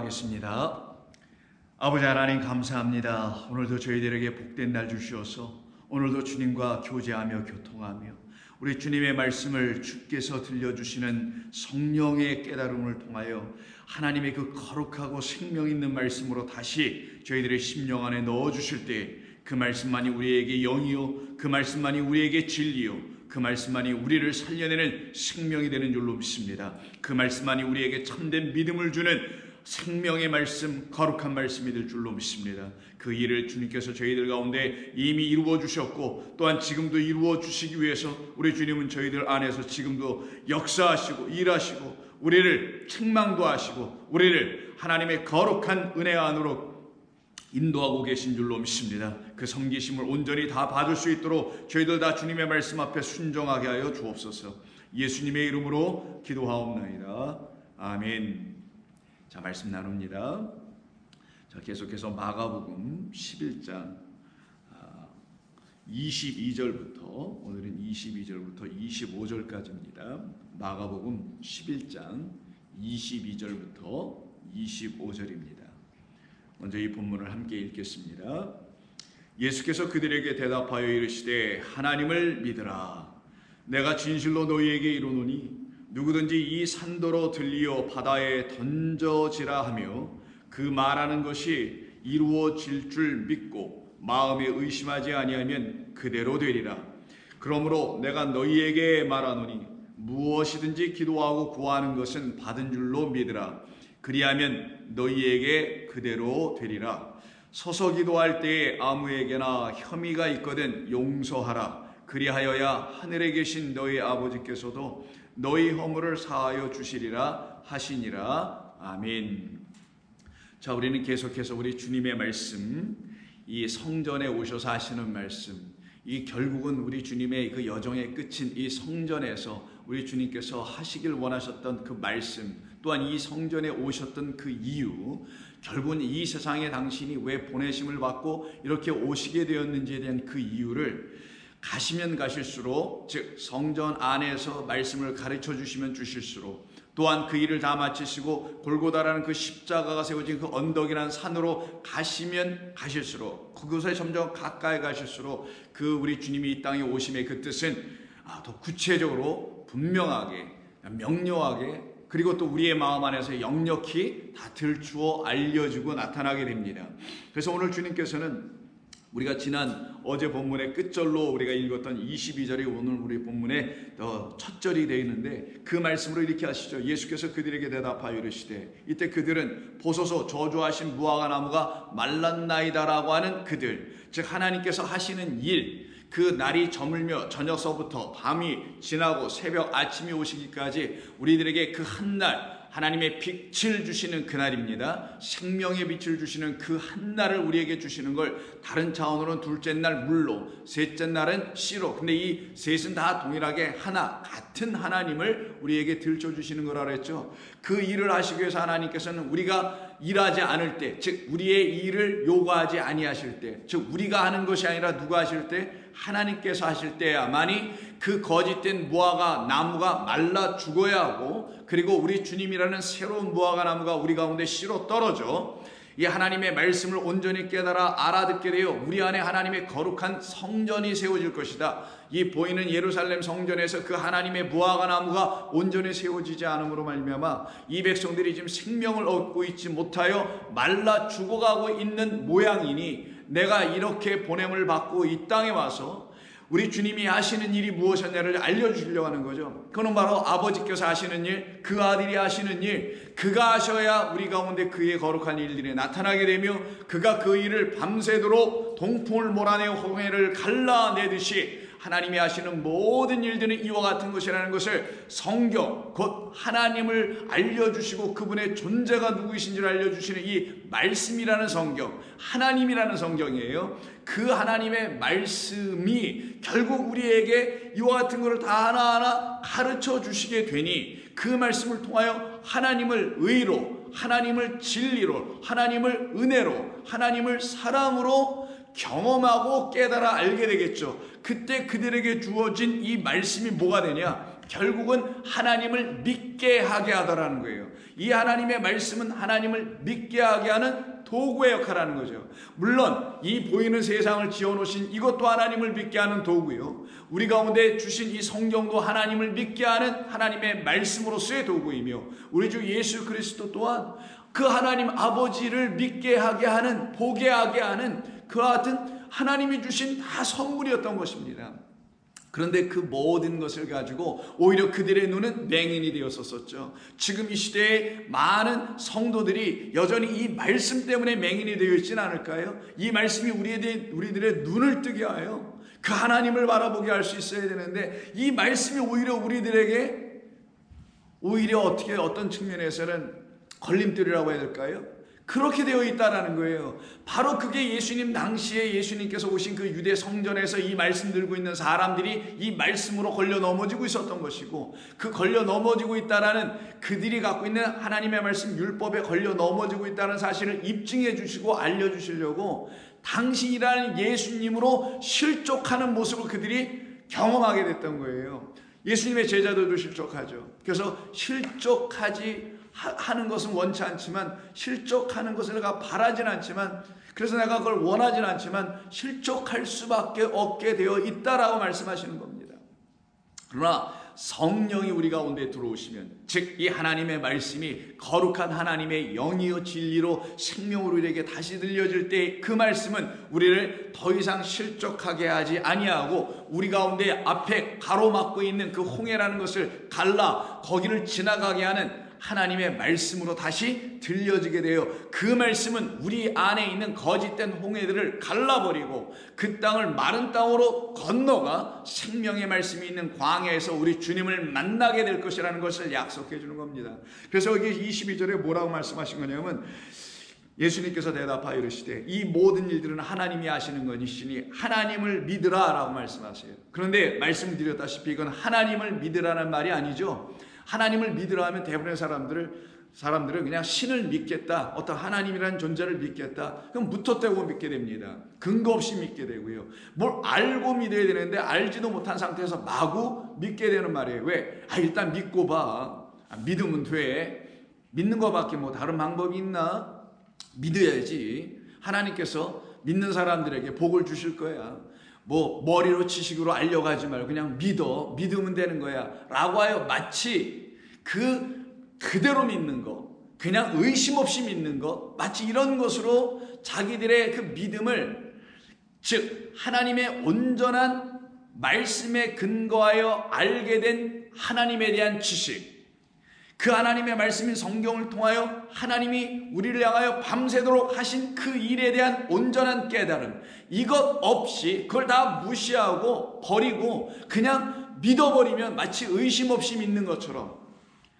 기도하겠습니다. 아버지 하나님 감사합니다. 오늘도 저희들에게 복된 날 주시어서 오늘도 주님과 교제하며 교통하며 우리 주님의 말씀을 주께서 들려주시는 성령의 깨달음을 통하여 하나님의 그 거룩하고 생명 있는 말씀으로 다시 저희들의 심령 안에 넣어주실 때 그 말씀만이 우리에게 영이요, 그 말씀만이 우리에게 진리요, 그 말씀만이 우리를 살려내는 생명이 되는 줄로 믿습니다. 그 말씀만이 우리에게 참된 믿음을 주는 생명의 말씀, 거룩한 말씀이 될 줄로 믿습니다. 그 일을 주님께서 저희들 가운데 이미 이루어 주셨고 또한 지금도 이루어 주시기 위해서 우리 주님은 저희들 안에서 지금도 역사하시고 일하시고 우리를 책망도 하시고 우리를 하나님의 거룩한 은혜 안으로 인도하고 계신 줄로 믿습니다. 그 섬기심을 온전히 다 받을 수 있도록 저희들 다 주님의 말씀 앞에 순종하게 하여 주옵소서. 예수님의 이름으로 기도하옵나이다. 아멘. 자, 말씀 나눕니다. 자, 계속해서 마가복음 11장 22절부터 오늘은 22절부터 25절까지입니다. 마가복음 11장 22절부터 25절입니다. 먼저 이 본문을 함께 읽겠습니다. 예수께서 그들에게 대답하여 이르시되 하나님을 믿으라. 내가 진실로 너희에게 이르노니 누구든지 이 산도로 들리어 바다에 던져지라 하며 그 말하는 것이 이루어질 줄 믿고 마음에 의심하지 아니하면 그대로 되리라. 그러므로 내가 너희에게 말하노니 무엇이든지 기도하고 구하는 것은 받은 줄로 믿으라. 그리하면 너희에게 그대로 되리라. 서서 기도할 때에 아무에게나 혐의가 있거든 용서하라. 그리하여야 하늘에 계신 너희 아버지께서도 너희 허물을 사하여 주시리라 하시니라. 아멘. 자, 우리는 계속해서 우리 주님의 말씀, 이 성전에 오셔서 하시는 말씀, 이 결국은 우리 주님의 그 여정의 끝인 이 성전에서 우리 주님께서 하시길 원하셨던 그 말씀, 또한 이 성전에 오셨던 그 이유, 결국은 이 세상에 당신이 왜 보내심을 받고 이렇게 오시게 되었는지에 대한 그 이유를 가시면 가실수록, 즉 성전 안에서 말씀을 가르쳐 주시면 주실수록, 또한 그 일을 다 마치시고 골고다라는 그 십자가가 세워진 그 언덕이라는 산으로 가시면 가실수록, 그곳에 점점 가까이 가실수록 그 우리 주님이 이 땅에 오심의 그 뜻은 더 구체적으로 분명하게 명료하게, 그리고 또 우리의 마음 안에서 역력히 다 들추어 알려지고 나타나게 됩니다. 그래서 오늘 주님께서는 우리가 지난 어제 본문의 끝절로 우리가 읽었던 22절이 오늘 우리 본문의 첫 절이 되어 있는데, 그 말씀으로 이렇게 하시죠. 예수께서 그들에게 대답하여 이르시되, 이때 그들은 보소서 저주하신 무화과 나무가 말랐나이다라고 하는 그들, 즉 하나님께서 하시는 일, 그 날이 저물며 저녁서부터 밤이 지나고 새벽 아침이 오시기까지 우리들에게 그 한날 하나님의 빛을 주시는 그날입니다. 생명의 빛을 주시는 그 한날을 우리에게 주시는 걸 다른 차원으로는 둘째 날 물로, 셋째 날은 씨로, 근데 이 셋은 다 동일하게 하나, 같은 하나님을 우리에게 들춰주시는 거라 그랬죠. 그 일을 하시기 위해서 하나님께서는 우리가 일하지 않을 때, 즉 우리의 일을 요구하지 아니하실 때, 즉 우리가 하는 것이 아니라 누가 하실 때? 하나님께서 하실 때야만이 그 거짓된 무화과 나무가 말라 죽어야 하고, 그리고 우리 주님이라는 새로운 무화과 나무가 우리 가운데 씨로 떨어져 이 하나님의 말씀을 온전히 깨달아 알아듣게 되어 우리 안에 하나님의 거룩한 성전이 세워질 것이다. 이 보이는 예루살렘 성전에서 그 하나님의 무화과 나무가 온전히 세워지지 않음으로 말미암아 이 백성들이 지금 생명을 얻고 있지 못하여 말라 죽어가고 있는 모양이니, 내가 이렇게 보냄을 받고 이 땅에 와서 우리 주님이 하시는 일이 무엇이냐를 알려주려고 하는 거죠. 그건 바로 아버지께서 하시는 일, 그 아들이 하시는 일, 그가 하셔야 우리 가운데 그의 거룩한 일들이 나타나게 되며, 그가 그 일을 밤새도록 동풍을 몰아내어 홍해를 갈라내듯이 하나님이 하시는 모든 일들은 이와 같은 것이라는 것을 성경, 곧 하나님을 알려주시고 그분의 존재가 누구이신지를 알려주시는 이 말씀이라는 성경, 하나님이라는 성경이에요. 그 하나님의 말씀이 결국 우리에게 이와 같은 것을 다 하나하나 가르쳐 주시게 되니, 그 말씀을 통하여 하나님을 의로, 하나님을 진리로, 하나님을 은혜로, 하나님을 사랑으로 경험하고 깨달아 알게 되겠죠. 그때 그들에게 주어진 이 말씀이 뭐가 되냐? 결국은 하나님을 믿게 하게 하더라는 거예요. 이 하나님의 말씀은 하나님을 믿게 하게 하는 도구의 역할을 하는 거죠. 물론 이 보이는 세상을 지어놓으신 이것도 하나님을 믿게 하는 도구요, 우리 가운데 주신 이 성경도 하나님을 믿게 하는 하나님의 말씀으로서의 도구이며, 우리 주 예수 그리스도 또한 그 하나님 아버지를 믿게 하게 하는, 보게 하게 하는 그와 같은 하나님이 주신 다 선물이었던 것입니다. 그런데 그 모든 것을 가지고 오히려 그들의 눈은 맹인이 되었었죠. 지금 이 시대에 많은 성도들이 여전히 이 말씀 때문에 맹인이 되어 있지는 않을까요? 이 말씀이 우리들의 눈을 뜨게 하여 그 하나님을 바라보게 할 수 있어야 되는데, 이 말씀이 오히려 우리들에게 어떤 측면에서는 걸림돌이라고 해야 될까요? 그렇게 되어 있다라는 거예요. 바로 그게 예수님 당시에 예수님께서 오신 그 유대 성전에서 이 말씀 들고 있는 사람들이 이 말씀으로 걸려 넘어지고 있었던 것이고, 그 걸려 넘어지고 있다라는, 그들이 갖고 있는 하나님의 말씀 율법에 걸려 넘어지고 있다는 사실을 입증해 주시고 알려주시려고 당신이라는 예수님으로 실족하는 모습을 그들이 경험하게 됐던 거예요. 예수님의 제자들도 실족하죠. 그래서 실족하지 하는 것은 원치 않지만, 실족하는 것을 내가 바라진 않지만, 그래서 내가 그걸 원하진 않지만 실족할 수밖에 없게 되어 있다라고 말씀하시는 겁니다. 그러나 성령이 우리 가운데 들어오시면, 즉 이 하나님의 말씀이 거룩한 하나님의 영이요 진리로 생명으로 우리에게 다시 들려질 때, 그 말씀은 우리를 더 이상 실족하게 하지 아니하고 우리 가운데 앞에 가로막고 있는 그 홍해라는 것을 갈라 거기를 지나가게 하는 하나님의 말씀으로 다시 들려지게 되어, 그 말씀은 우리 안에 있는 거짓된 홍해들을 갈라버리고 그 땅을 마른 땅으로 건너가 생명의 말씀이 있는 광야에서 우리 주님을 만나게 될 것이라는 것을 약속해 주는 겁니다. 그래서 여기 22절에 뭐라고 말씀하신 거냐면, 예수님께서 대답하여 이르시되 이 모든 일들은 하나님이 하시는 것이시니 하나님을 믿으라 라고 말씀하세요. 그런데 말씀드렸다시피 이건 하나님을 믿으라는 말이 아니죠. 하나님을 믿으라 하면 대부분의 사람들은 그냥 신을 믿겠다, 어떤 하나님이라는 존재를 믿겠다, 그럼 무턱대고 믿게 됩니다. 근거 없이 믿게 되고요, 뭘 알고 믿어야 되는데 알지도 못한 상태에서 마구 믿게 되는 말이에요. 왜? 일단 믿고 봐. 믿으면 돼. 믿는 거밖에 뭐 다른 방법이 있나? 믿어야지. 하나님께서 믿는 사람들에게 복을 주실 거야. 뭐 머리로 지식으로 알려가지 말고 그냥 믿으면 되는 거야 라고 하여 마치 그대로 믿는 거, 그냥 의심 없이 믿는 거, 마치 이런 것으로 자기들의 그 믿음을, 즉 하나님의 온전한 말씀에 근거하여 알게 된 하나님에 대한 지식, 그 하나님의 말씀인 성경을 통하여 하나님이 우리를 향하여 밤새도록 하신 그 일에 대한 온전한 깨달음, 이것 없이 그걸 다 무시하고 버리고 그냥 믿어버리면 마치 의심 없이 믿는 것처럼,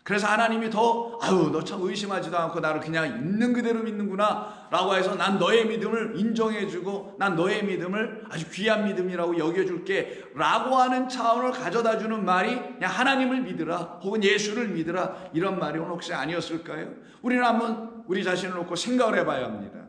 그래서 하나님이 더 너 참 의심하지도 않고 나를 그냥 있는 그대로 믿는구나 라고 해서 난 너의 믿음을 인정해주고 난 너의 믿음을 아주 귀한 믿음이라고 여겨줄게 라고 하는 차원을 가져다주는 말이 그냥 하나님을 믿으라 혹은 예수를 믿으라, 이런 말이 혹시 아니었을까요? 우리는 한번 우리 자신을 놓고 생각을 해봐야 합니다.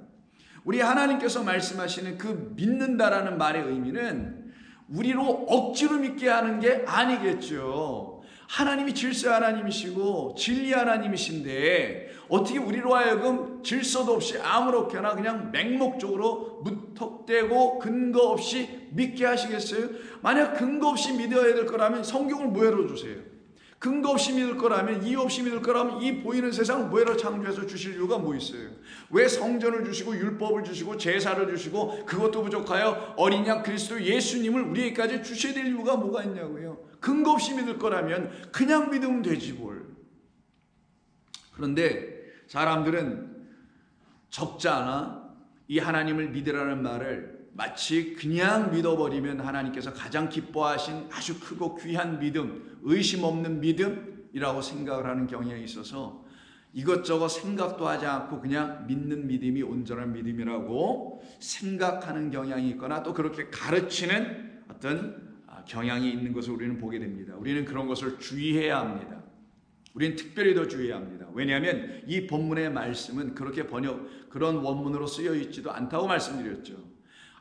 우리 하나님께서 말씀하시는 그 믿는다라는 말의 의미는 우리로 억지로 믿게 하는 게 아니겠죠. 하나님이 질서 하나님이시고 진리 하나님이신데 어떻게 우리로 하여금 질서도 없이 아무렇게나 그냥 맹목적으로 무턱대고 근거 없이 믿게 하시겠어요? 만약 근거 없이 믿어야 될 거라면 성경을 뭐해로 주세요? 근거 없이 믿을 거라면, 이유 없이 믿을 거라면 이 보이는 세상을 뭐해로 창조해서 주실 이유가 뭐 있어요? 왜 성전을 주시고 율법을 주시고 제사를 주시고 그것도 부족하여 어린 양 그리스도 예수님을 우리에게까지 주셔야 될 이유가 뭐가 있냐고요? 근거 없이 믿을 거라면 그냥 믿으면 되지 뭘. 그런데 사람들은 적지 않아 이 하나님을 믿으라는 말을 마치 그냥 믿어버리면 하나님께서 가장 기뻐하신 아주 크고 귀한 믿음, 의심 없는 믿음이라고 생각을 하는 경향이 있어서 이것저것 생각도 하지 않고 그냥 믿는 믿음이 온전한 믿음이라고 생각하는 경향이 있거나 또 그렇게 가르치는 어떤 경향이 있는 것을 우리는 보게 됩니다. 우리는 그런 것을 주의해야 합니다. 우리는 특별히 더 주의해야 합니다. 왜냐하면 이 본문의 말씀은 그렇게 그런 원문으로 쓰여 있지도 않다고 말씀드렸죠.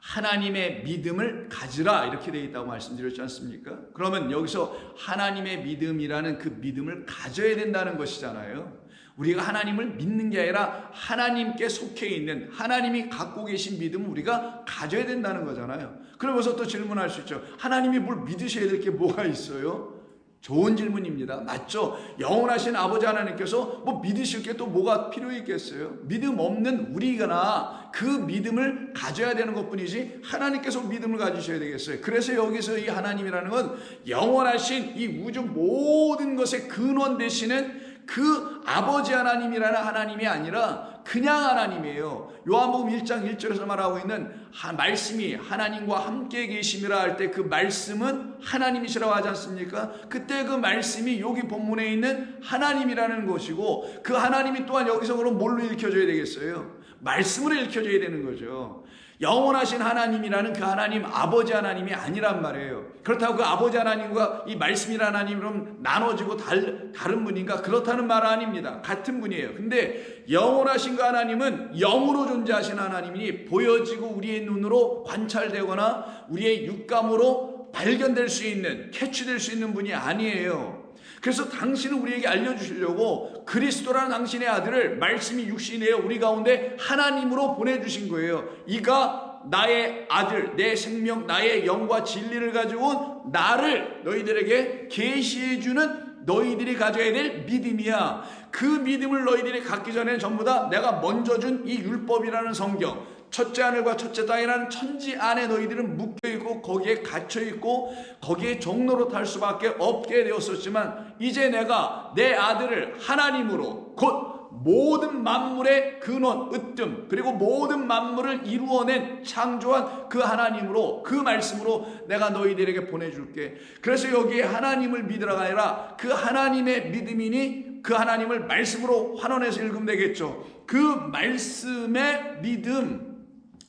하나님의 믿음을 가지라 이렇게 되어 있다고 말씀드렸지 않습니까? 그러면 여기서 하나님의 믿음이라는 그 믿음을 가져야 된다는 것이잖아요. 우리가 하나님을 믿는 게 아니라 하나님께 속해 있는, 하나님이 갖고 계신 믿음을 우리가 가져야 된다는 거잖아요. 그러면서 또 질문할 수 있죠. 하나님이 뭘 믿으셔야 될 게 뭐가 있어요? 좋은 질문입니다. 맞죠? 영원하신 아버지 하나님께서 뭐 믿으실 게 또 뭐가 필요 있겠어요? 믿음 없는 우리가 그 믿음을 가져야 되는 것뿐이지 하나님께서 믿음을 가지셔야 되겠어요. 그래서 여기서 이 하나님이라는 건 영원하신 이 우주 모든 것의 근원 되시는 그 아버지 하나님이라는 하나님이 아니라 그냥 하나님이에요. 요한복음 1장 1절에서 말하고 있는 말씀이 하나님과 함께 계심이라 할 때 그 말씀은 하나님이시라고 하지 않습니까? 그때 그 말씀이 여기 본문에 있는 하나님이라는 것이고, 그 하나님이 또한 여기서 그럼 뭘로 읽혀져야 되겠어요? 말씀으로 읽혀져야 되는 거죠. 영원하신 하나님이라는 그 하나님, 아버지 하나님이 아니란 말이에요. 그렇다고 그 아버지 하나님과 이 말씀이라는 하나님은 나눠지고 다른 분인가? 그렇다는 말 아닙니다. 같은 분이에요. 근데 영원하신 그 하나님은 영으로 존재하신 하나님이니 보여지고 우리의 눈으로 관찰되거나 우리의 육감으로 발견될 수 있는, 캐치될 수 있는 분이 아니에요. 그래서 당신은 우리에게 알려주시려고 그리스도라는 당신의 아들을, 말씀이 육신이에요, 우리 가운데 하나님으로 보내주신 거예요. 이가 나의 아들, 내 생명, 나의 영과 진리를 가지고 온 나를 너희들에게 계시해주는 너희들이 가져야 될 믿음이야. 그 믿음을 너희들이 갖기 전에는 전부 다 내가 먼저 준 이 율법이라는 성경, 첫째 하늘과 첫째 땅이라는 천지 안에 너희들은 묶여있고 거기에 갇혀있고 거기에 종로로 탈 수밖에 없게 되었었지만, 이제 내가 내 아들을 하나님으로, 곧 모든 만물의 근원, 으뜸, 그리고 모든 만물을 이루어낸 창조한 그 하나님으로, 그 말씀으로 내가 너희들에게 보내줄게. 그래서 여기에 하나님을 믿으라가 아니라 그 하나님의 믿음이니 그 하나님을 말씀으로 환원해서 읽으면 되겠죠. 그 말씀의 믿음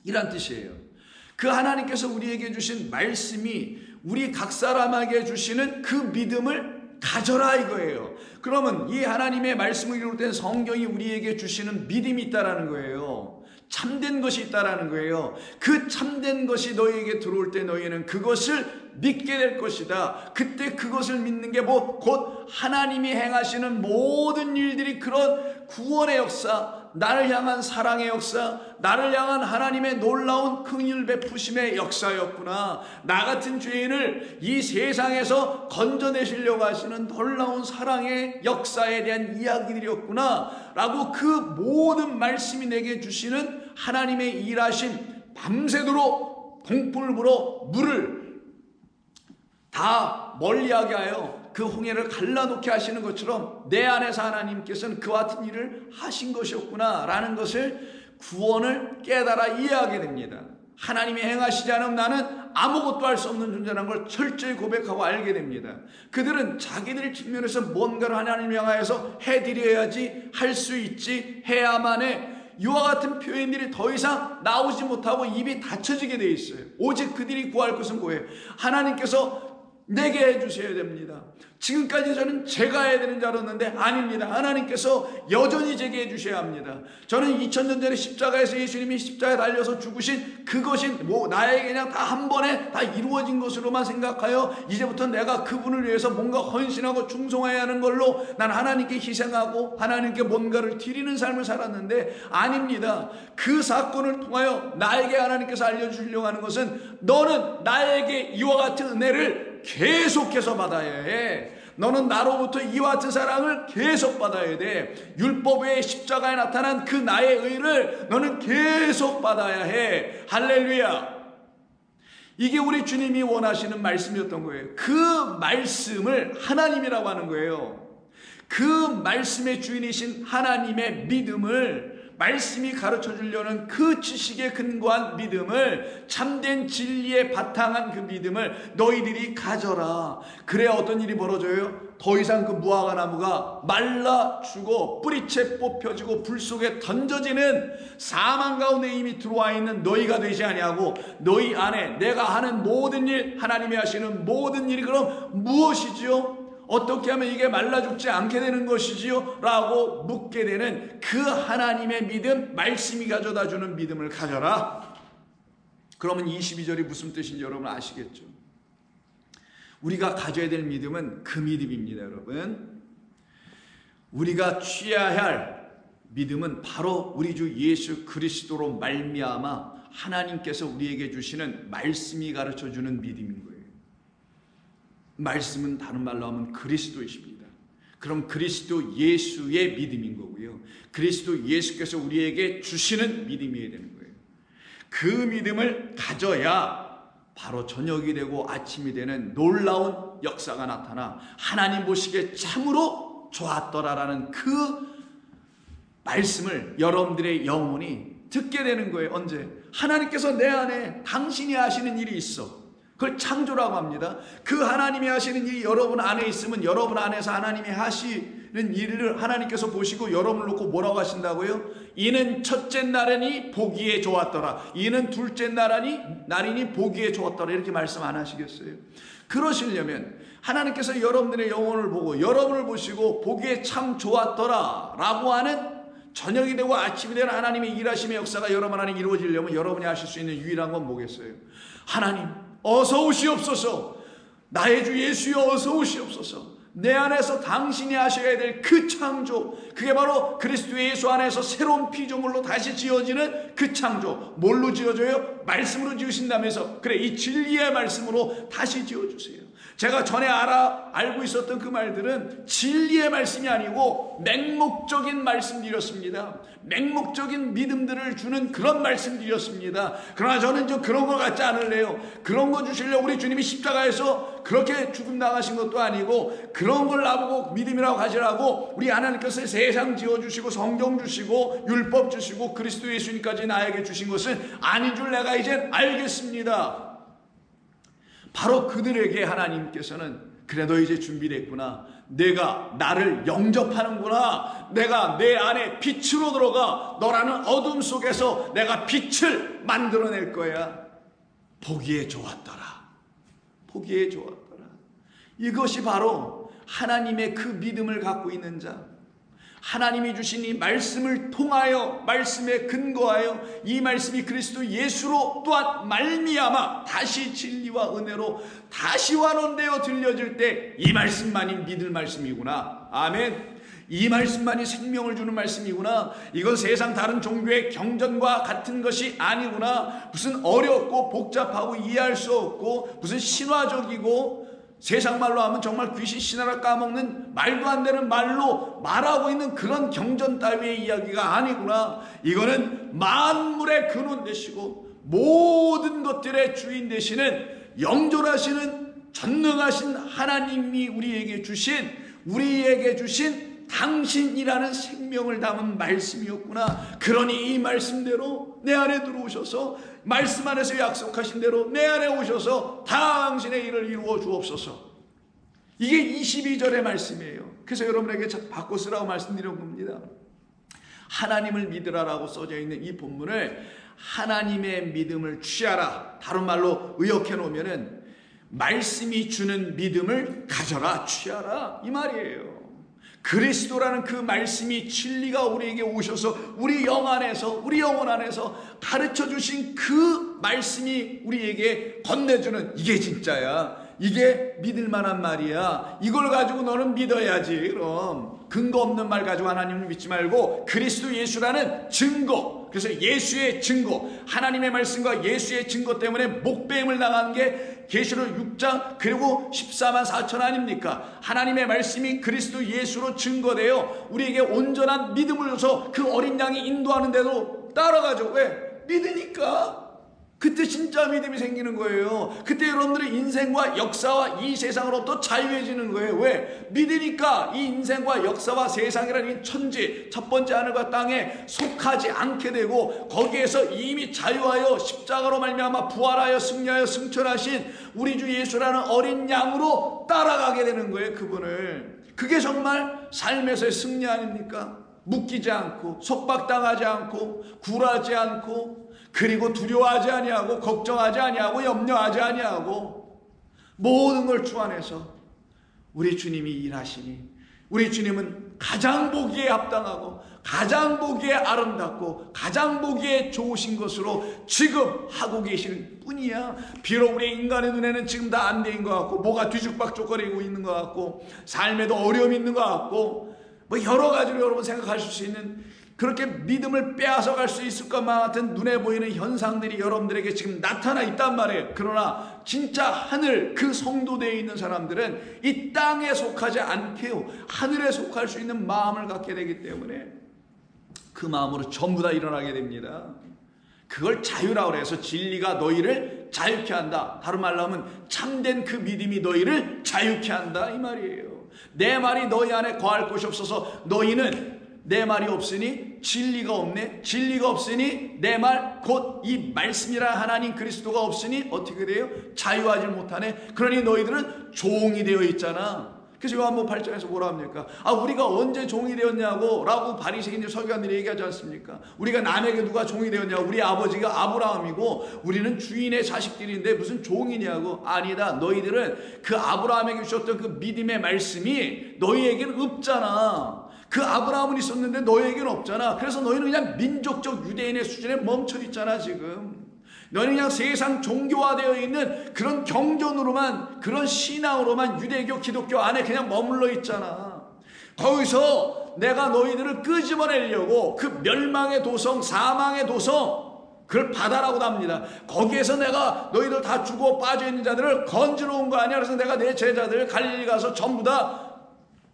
이란 뜻이에요. 그 하나님께서 우리에게 주신 말씀이 우리 각 사람에게 주시는 그 믿음을 가져라 이거예요. 그러면 이 하나님의 말씀을 기록된 성경이 우리에게 주시는 믿음이 있다라는 거예요. 참된 것이 있다라는 거예요. 그 참된 것이 너희에게 들어올 때 너희는 그것을 믿게 될 것이다. 그때 그것을 믿는 게 곧 하나님이 행하시는 모든 일들이 그런 구원의 역사, 나를 향한 사랑의 역사, 나를 향한 하나님의 놀라운 긍휼 베푸심의 역사였구나. 나 같은 죄인을 이 세상에서 건져내시려고 하시는 놀라운 사랑의 역사에 대한 이야기들이었구나 라고, 그 모든 말씀이 내게 주시는 하나님의 일하심, 밤새도록 동풀을 불어 물을 다 멀리하게 하여 그 홍해를 갈라놓게 하시는 것처럼 내 안에서 하나님께서는 그와 같은 일을 하신 것이었구나 라는 것을, 구원을 깨달아 이해하게 됩니다. 하나님이 행하시지 않으면 나는 아무것도 할 수 없는 존재라는 걸 철저히 고백하고 알게 됩니다. 그들은 자기들의 측면에서 뭔가를 하나님 향하여서 해드려야지, 할 수 있지, 해야만 해, 이와 같은 표현들이 더 이상 나오지 못하고 입이 닫혀지게 되어 있어요. 오직 그들이 구할 것은 뭐예요? 하나님께서 내게 해주셔야 됩니다. 지금까지 저는 제가 해야 되는 줄 알았는데 아닙니다. 하나님께서 여전히 제게 해주셔야 합니다. 저는 2000년 전에 십자가에서 예수님이 십자가에 달려서 죽으신 그것이 나에게 그냥 다 한 번에 다 이루어진 것으로만 생각하여 이제부터 내가 그분을 위해서 뭔가 헌신하고 충성해야 하는 걸로 난 하나님께 희생하고 하나님께 뭔가를 드리는 삶을 살았는데, 아닙니다. 그 사건을 통하여 나에게 하나님께서 알려주시려고 하는 것은, 너는 나에게 이와 같은 은혜를 계속해서 받아야 해. 너는 나로부터 이와 같은 사랑을 계속 받아야 돼. 율법 외에 십자가에 나타난 그 나의 의를 너는 계속 받아야 해. 할렐루야. 이게 우리 주님이 원하시는 말씀이었던 거예요. 그 말씀을 하나님이라고 하는 거예요. 그 말씀의 주인이신 하나님의 믿음을, 말씀이 가르쳐 주려는 그 지식에 근거한 믿음을, 참된 진리에 바탕한 그 믿음을 너희들이 가져라. 그래야 어떤 일이 벌어져요? 더 이상 그 무화과 나무가 말라 죽어 뿌리채 뽑혀지고 불 속에 던져지는 사망 가운데 이미 들어와 있는 너희가 되지 아니하고, 너희 안에 내가 하는 모든 일, 하나님이 하시는 모든 일이 그럼 무엇이지요? 어떻게 하면 이게 말라 죽지 않게 되는 것이지요? 라고 묻게 되는 그 하나님의 믿음, 말씀이 가져다 주는 믿음을 가져라. 그러면 22절이 무슨 뜻인지 여러분 아시겠죠? 우리가 가져야 될 믿음은 그 믿음입니다, 여러분. 우리가 취해야 할 믿음은 바로 우리 주 예수 그리스도로 말미암아 하나님께서 우리에게 주시는 말씀이 가르쳐주는 믿음인 거예요. 말씀은 다른 말로 하면 그리스도이십니다. 그럼 그리스도 예수의 믿음인 거고요. 그리스도 예수께서 우리에게 주시는 믿음이어야 되는 거예요. 그 믿음을 가져야 바로 저녁이 되고 아침이 되는 놀라운 역사가 나타나 하나님 보시기에 참으로 좋았더라라는 그 말씀을 여러분들의 영혼이 듣게 되는 거예요. 언제? 하나님께서 내 안에 당신이 하시는 일이 있어. 그걸 창조라고 합니다. 그 하나님이 하시는 일이 여러분 안에 있으면 여러분 안에서 하나님이 하시는 일을 하나님께서 보시고 여러분을 놓고 뭐라고 하신다고요? 이는 첫째 날이니 보기에 좋았더라. 이는 둘째 날이니 보기에 좋았더라. 이렇게 말씀 안 하시겠어요? 그러시려면 하나님께서 여러분들의 영혼을 보고 여러분을 보시고 보기에 참 좋았더라 라고 하는 저녁이 되고 아침이 되는 하나님의 일하심의 역사가 여러분 안에 이루어지려면 여러분이 하실 수 있는 유일한 건 뭐겠어요? 하나님 어서 오시옵소서. 나의 주 예수여 어서 오시옵소서. 내 안에서 당신이 하셔야 될 그 창조, 그게 바로 그리스도 예수 안에서 새로운 피조물로 다시 지어지는 그 창조. 뭘로 지어져요? 말씀으로 지으신다면서. 그래, 이 진리의 말씀으로 다시 지어주세요. 제가 전에 알고 있었던 그 말들은 진리의 말씀이 아니고 맹목적인 말씀드렸습니다. 맹목적인 믿음들을 주는 그런 말씀드렸습니다. 그러나 저는 좀 그런 거 같지 않을래요. 그런 거 주시려고 우리 주님이 십자가에서 그렇게 죽음 나가신 것도 아니고 그런 걸 나보고 믿음이라고 가지라고 우리 하나님께서 세상 지어주시고 성경 주시고 율법 주시고 그리스도 예수님까지 나에게 주신 것은 아닌 줄 내가 이제 알겠습니다. 바로 그들에게 하나님께서는 그래 너 이제 준비됐구나. 내가 나를 영접하는구나. 내가 내 안에 빛으로 들어가 너라는 어둠 속에서 내가 빛을 만들어낼 거야. 보기에 좋았더라. 보기에 좋았더라. 이것이 바로 하나님의 그 믿음을 갖고 있는 자, 하나님이 주신 이 말씀을 통하여 말씀에 근거하여 이 말씀이 그리스도 예수로 또한 말미암아 다시 진리와 은혜로 다시 완원되어 들려질 때 이 말씀만이 믿을 말씀이구나. 아멘. 이 말씀만이 생명을 주는 말씀이구나. 이건 세상 다른 종교의 경전과 같은 것이 아니구나. 무슨 어렵고 복잡하고 이해할 수 없고 무슨 신화적이고 세상 말로 하면 정말 귀신 신화를 까먹는 말도 안 되는 말로 말하고 있는 그런 경전 따위의 이야기가 아니구나. 이거는 만물의 근원 되시고 모든 것들의 주인 되시는 영존하시는 전능하신 하나님이 우리에게 주신 당신이라는 생명을 담은 말씀이었구나. 그러니 이 말씀대로 내 안에 들어오셔서 말씀 안에서 약속하신 대로 내 안에 오셔서 당신의 일을 이루어 주옵소서. 이게 22절의 말씀이에요. 그래서 여러분에게 바꿔 쓰라고 말씀드린 겁니다. 하나님을 믿으라라고 써져 있는 이 본문을 하나님의 믿음을 취하라, 다른 말로 의역해 놓으면은 말씀이 주는 믿음을 가져라, 취하라 이 말이에요. 그리스도라는 그 말씀이 진리가 우리에게 오셔서 우리 영 안에서 우리 영혼 안에서 가르쳐 주신 그 말씀이 우리에게 건네주는, 이게 진짜야, 이게 믿을 만한 말이야, 이걸 가지고 너는 믿어야지. 그럼 근거 없는 말 가지고 하나님을 믿지 말고 그리스도 예수라는 증거, 그래서 예수의 증거, 하나님의 말씀과 예수의 증거 때문에 목배임을 당한 게 계시록 6장 그리고 14만 4천 아닙니까? 하나님의 말씀이 그리스도 예수로 증거되어 우리에게 온전한 믿음을 줘서 그 어린 양이 인도하는 대로 따라가죠. 왜? 믿으니까. 그때 진짜 믿음이 생기는 거예요. 그때 여러분들의 인생과 역사와 이 세상으로부터 자유해지는 거예요. 왜? 믿으니까 이 인생과 역사와 세상이라는 이 천지, 첫 번째 하늘과 땅에 속하지 않게 되고 거기에서 이미 자유하여 십자가로 말미암아 부활하여 승리하여 승천하신 우리 주 예수라는 어린 양으로 따라가게 되는 거예요. 그분을. 그게 정말 삶에서의 승리 아닙니까? 묶이지 않고 속박당하지 않고 굴하지 않고 그리고 두려워하지 아니하고 걱정하지 아니하고 염려하지 아니하고 모든 걸 주 안에서 우리 주님이 일하시니 우리 주님은 가장 보기에 합당하고 가장 보기에 아름답고 가장 보기에 좋으신 것으로 지금 하고 계실 뿐이야. 비록 우리 인간의 눈에는 지금 다 안 되는 것 같고 뭐가 뒤죽박죽거리고 있는 것 같고 삶에도 어려움이 있는 것 같고 뭐 여러 가지로 여러분 생각하실 수 있는 그렇게 믿음을 빼앗아갈 수 있을 것만 같은 눈에 보이는 현상들이 여러분들에게 지금 나타나 있단 말이에요. 그러나 진짜 하늘 그 성도되어 있는 사람들은 이 땅에 속하지 않게요 하늘에 속할 수 있는 마음을 갖게 되기 때문에 그 마음으로 전부 다 일어나게 됩니다. 그걸 자유라고 해서 진리가 너희를 자유케 한다. 다른 말로 하면 참된 그 믿음이 너희를 자유케 한다 이 말이에요. 내 말이 너희 안에 거할 곳이 없어서 너희는 내 말이 없으니 진리가 없네. 진리가 없으니 내 말 곧 이 말씀이라 하나님 그리스도가 없으니 어떻게 돼요? 자유하지 못하네. 그러니 너희들은 종이 되어 있잖아. 그래서 요한복음 8장에서 뭐라 합니까? 우리가 언제 종이 되었냐고 라고 바리새인들 서기관들이 얘기하지 않습니까? 우리가 남에게 누가 종이 되었냐고. 우리 아버지가 아브라함이고 우리는 주인의 자식들인데 무슨 종이냐고. 아니다. 너희들은 그 아브라함에게 주셨던 그 믿음의 말씀이 너희에게는 없잖아. 그 아브라함은 있었는데 너희에게는 없잖아. 그래서 너희는 그냥 민족적 유대인의 수준에 멈춰 있잖아 지금. 너희는 그냥 세상 종교화되어 있는 그런 경전으로만 그런 신앙으로만 유대교 기독교 안에 그냥 머물러 있잖아. 거기서 내가 너희들을 끄집어내려고 그 멸망의 도성 사망의 도성 그걸 바다라고 합니다. 거기에서 내가 너희들 다 죽어 빠져있는 자들을 건지러 온 거 아니야. 그래서 내가 내 제자들 갈릴리 가서 전부 다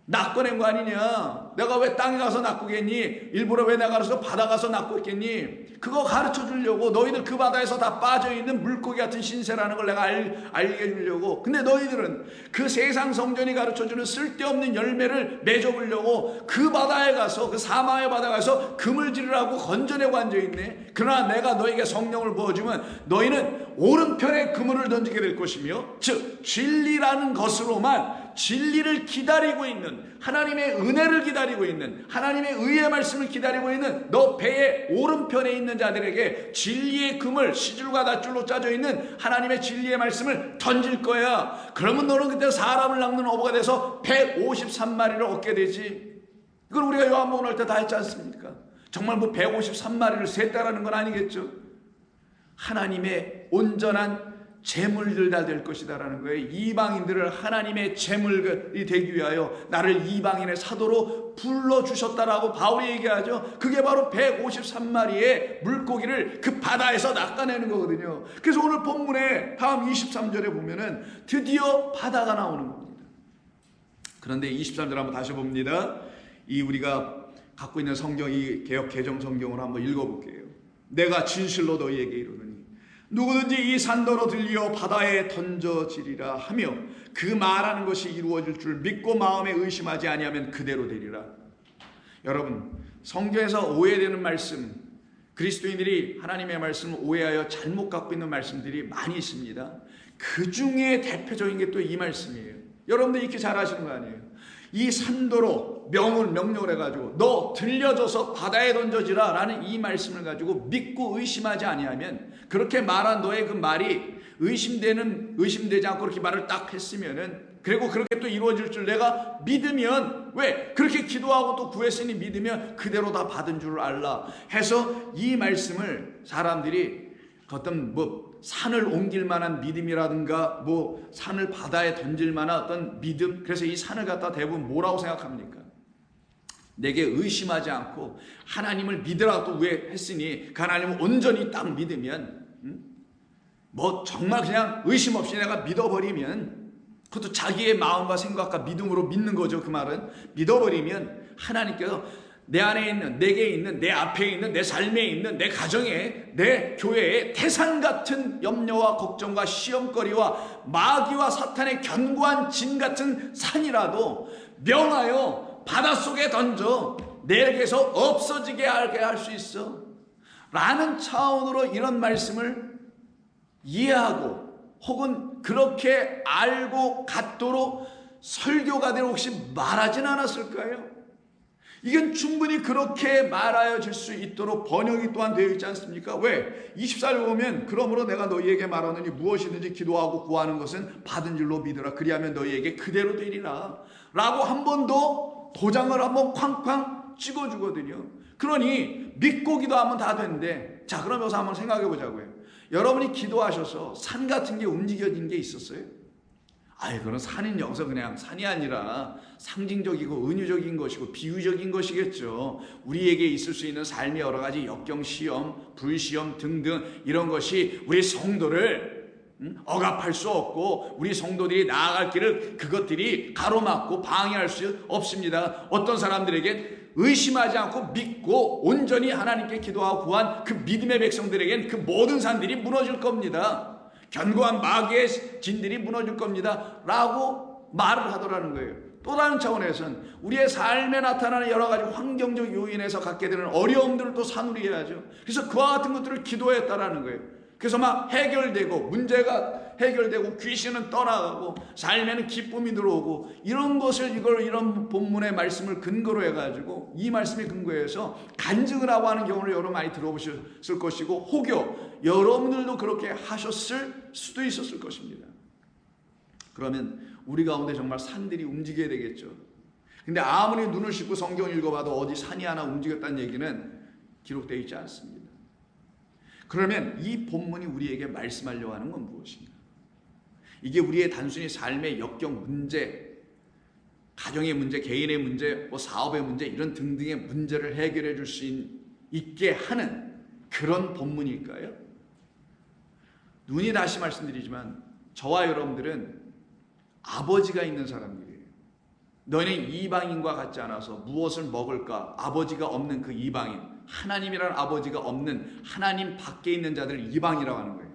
낚아낸 거 아니냐. 내가 왜 땅에 가서 낚겠니? 일부러 왜 내가 가서 바다 가서 낚겠니? 그거 가르쳐 주려고. 너희들 그 바다에서 다 빠져있는 물고기 같은 신세라는 걸 내가 알게 해주려고. 근데 너희들은 그 세상 성전이 가르쳐주는 쓸데없는 열매를 맺어보려고 그 바다에 가서 그 사망의 바다에 가서 그물질이라고 건져내고 앉아있네. 그러나 내가 너에게 성령을 부어주면 너희는 오른편에 그물을 던지게 될 것이며 즉 진리라는 것으로만 진리를 기다리고 있는 하나님의 은혜를 기다리고 있는 하나님의 의의 말씀을 기다리고 있는 너 배의 오른편에 있는 자들에게 진리의 그물 시줄과 닷줄로 짜져 있는 하나님의 진리의 말씀을 던질 거야. 그러면 너는 그때 사람을 낚는 어부가 돼서 153마리를 얻게 되지. 이걸 우리가 요한복음 할 때 다 했지 않습니까? 정말 뭐 153마리를 셌다라는 건 아니겠죠. 하나님의 온전한 제물들 다 될 것이다라는 거예요. 이방인들을 하나님의 제물이 되기 위하여 나를 이방인의 사도로 불러주셨다라고 바울이 얘기하죠. 그게 바로 153마리의 물고기를 그 바다에서 낚아내는 거거든요. 그래서 오늘 본문에 다음 23절에 보면은 드디어 바다가 나오는 겁니다. 그런데 23절 한번 다시 봅니다. 이 우리가 갖고 있는 성경, 이 개역 개정 성경을 한번 읽어볼게요. 내가 진실로 너희에게 이르노니 누구든지 이 산더러 들려 바다에 던져지리라 하며 그 말하는 것이 이루어질 줄 믿고 마음에 의심하지 아니하면 그대로 되리라. 여러분, 성경에서 오해되는 말씀, 그리스도인들이 하나님의 말씀을 오해하여 잘못 갖고 있는 말씀들이 많이 있습니다. 그 중에 대표적인 게 또 이 말씀이에요. 여러분들 이렇게 잘 아시는 거 아니에요? 이 산도로 명령을 해가지고 너 들려줘서 바다에 던져지라 라는 이 말씀을 가지고 믿고 의심하지 아니하면, 그렇게 말한 너의 그 말이 의심되지 않고 그렇게 말을 딱 했으면은, 그리고 그렇게 또 이루어질 줄 내가 믿으면, 왜 그렇게 기도하고 또 구했으니 믿으면 그대로 다 받은 줄 알라 해서 이 말씀을 사람들이 어떤 산을 옮길 만한 믿음이라든가 산을 바다에 던질 만한 어떤 믿음, 그래서 이 산을 갖다 대부분 뭐라고 생각합니까? 내게 의심하지 않고 하나님을 믿으라고 왜 했으니 그 하나님을 온전히 딱 믿으면, 정말 그냥 의심 없이 내가 믿어버리면, 그것도 자기의 마음과 생각과 믿음으로 믿는 거죠. 그 말은 믿어버리면 하나님께서 내 안에 있는, 내게 있는, 내 앞에 있는, 내 삶에 있는, 내 가정에, 내 교회에 태산 같은 염려와 걱정과 시험거리와 마귀와 사탄의 견고한 진 같은 산이라도 명하여 바닷속에 던져 내게서 없어지게 하게 할 수 있어 라는 차원으로 이런 말씀을 이해하고 혹은 그렇게 알고 갖도록 설교가들 혹시 말하진 않았을까요? 이건 충분히 그렇게 말하여질 수 있도록 번역이 또한 되어 있지 않습니까? 왜? 24절 보면 그러므로 내가 너희에게 말하노니 무엇이든지 기도하고 구하는 것은 받은 줄로 믿으라. 그리하면 너희에게 그대로 되리라 라고 한 번도 도장을 한번 쾅쾅 찍어주거든요. 그러니 믿고 기도하면 다 된대. 자, 그럼 여기서 한번 생각해 보자고요. 여러분이 기도하셔서 산 같은 게 움직여진 게 있었어요? 그건 산은 여기서 그냥 산이 아니라 상징적이고 은유적인 것이고 비유적인 것이겠죠. 우리에게 있을 수 있는 삶의 여러 가지 역경, 시험, 불시험 등등 이런 것이 우리 성도를 억압할 수 없고 우리 성도들이 나아갈 길을 그것들이 가로막고 방해할 수 없습니다. 어떤 사람들에게 의심하지 않고 믿고 온전히 하나님께 기도하고 구한 그 믿음의 백성들에겐 그 모든 산들이 무너질 겁니다. 견고한 마귀의 진들이 무너질 겁니다 라고 말을 하더라는 거예요. 또 다른 차원에서는 우리의 삶에 나타나는 여러 가지 환경적 요인에서 갖게 되는 어려움들을 또 사누리해야죠. 그래서 그와 같은 것들을 기도했다라는 거예요. 그래서 막 해결되고 문제가 해결되고 귀신은 떠나가고 삶에는 기쁨이 들어오고 이런 것을 이런 본문의 말씀을 근거로 해가지고 이 말씀에 근거해서 간증을 하고 하는 경우를 여러분 많이 들어보셨을 것이고 혹여 여러분들도 그렇게 하셨을 수도 있었을 것입니다. 그러면 우리 가운데 정말 산들이 움직여야 되겠죠. 근데 아무리 눈을 씻고 성경을 읽어봐도 어디 산이 하나 움직였다는 얘기는 기록되어 있지 않습니다. 그러면 이 본문이 우리에게 말씀하려고 하는 건 무엇인가? 이게 우리의 단순히 삶의 역경 문제, 가정의 문제, 개인의 문제, 사업의 문제 이런 등등의 문제를 해결해 줄 수 있게 하는 그런 본문일까요? 눈이 다시 말씀드리지만 저와 여러분들은 아버지가 있는 사람들이에요. 너희는 이방인과 같지 않아서 무엇을 먹을까? 아버지가 없는 그 이방인, 하나님이라는 아버지가 없는 하나님 밖에 있는 자들을 이방이라고 하는 거예요.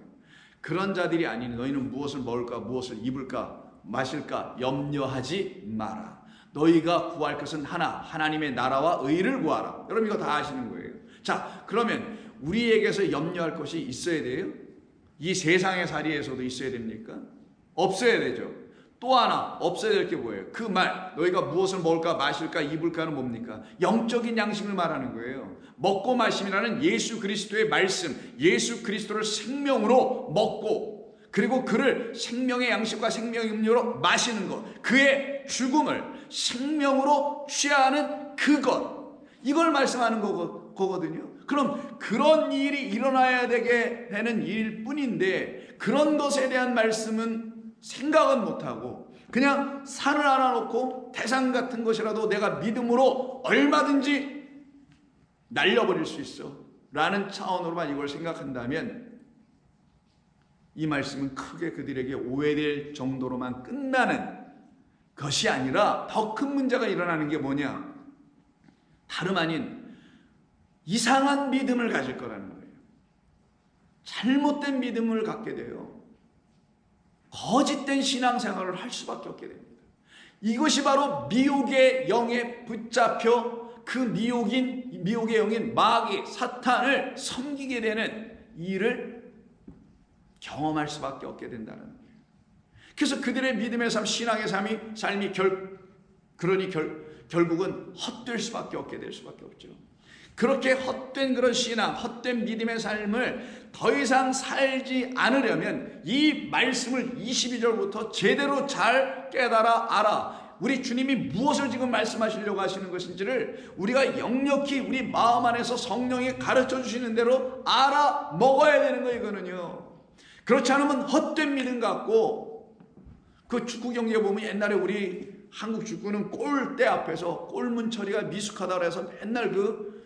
그런 자들이 아닌 너희는 무엇을 먹을까? 무엇을 입을까? 마실까? 염려하지 마라. 너희가 구할 것은 하나님의 나라와 의를 구하라. 여러분 이거 다 아시는 거예요. 자, 그러면 우리에게서 염려할 것이 있어야 돼요? 이 세상의 자리에서도 있어야 됩니까? 없어야 되죠. 또 하나 없어야 될 게 뭐예요? 그 말, 너희가 무엇을 먹을까 마실까 입을까는 뭡니까? 영적인 양식을 말하는 거예요. 먹고 마심이라는 예수 그리스도의 말씀, 예수 그리스도를 생명으로 먹고 그리고 그를 생명의 양식과 생명의 음료로 마시는 것, 그의 죽음을 생명으로 취하는 그것, 이걸 말씀하는 거거든요. 그럼 그런 일이 일어나야 되게 되는 일일 뿐인데 그런 것에 대한 말씀은 생각은 못하고 그냥 산을 하나 놓고 태산 같은 것이라도 내가 믿음으로 얼마든지 날려버릴 수 있어 라는 차원으로만 이걸 생각한다면 이 말씀은 크게 그들에게 오해될 정도로만 끝나는 것이 아니라 더 큰 문제가 일어나는 게 뭐냐? 다름 아닌 이상한 믿음을 가질 거라는 거예요. 잘못된 믿음을 갖게 돼요. 거짓된 신앙생활을 할 수밖에 없게 됩니다. 이것이 바로 미혹의 영에 붙잡혀 그 미혹의 영인 마귀 사탄을 섬기게 되는 일을 경험할 수밖에 없게 된다는 거예요. 그래서 그들의 믿음의 삶, 신앙의 삶이 결국은 헛될 수밖에 없게 될 수밖에 없죠. 그렇게 헛된 그런 신앙, 헛된 믿음의 삶을 더 이상 살지 않으려면 이 말씀을 22절부터 제대로 잘 깨달아 알아. 우리 주님이 무엇을 지금 말씀하시려고 하시는 것인지를 우리가 역력히 우리 마음 안에서 성령이 가르쳐 주시는 대로 알아 먹어야 되는 거예요. 이거는요. 그렇지 않으면 헛된 믿음 같고, 그 축구 경기에 보면 옛날에 우리 한국 축구는 골대 앞에서 골문 처리가 미숙하다고 해서 맨날 그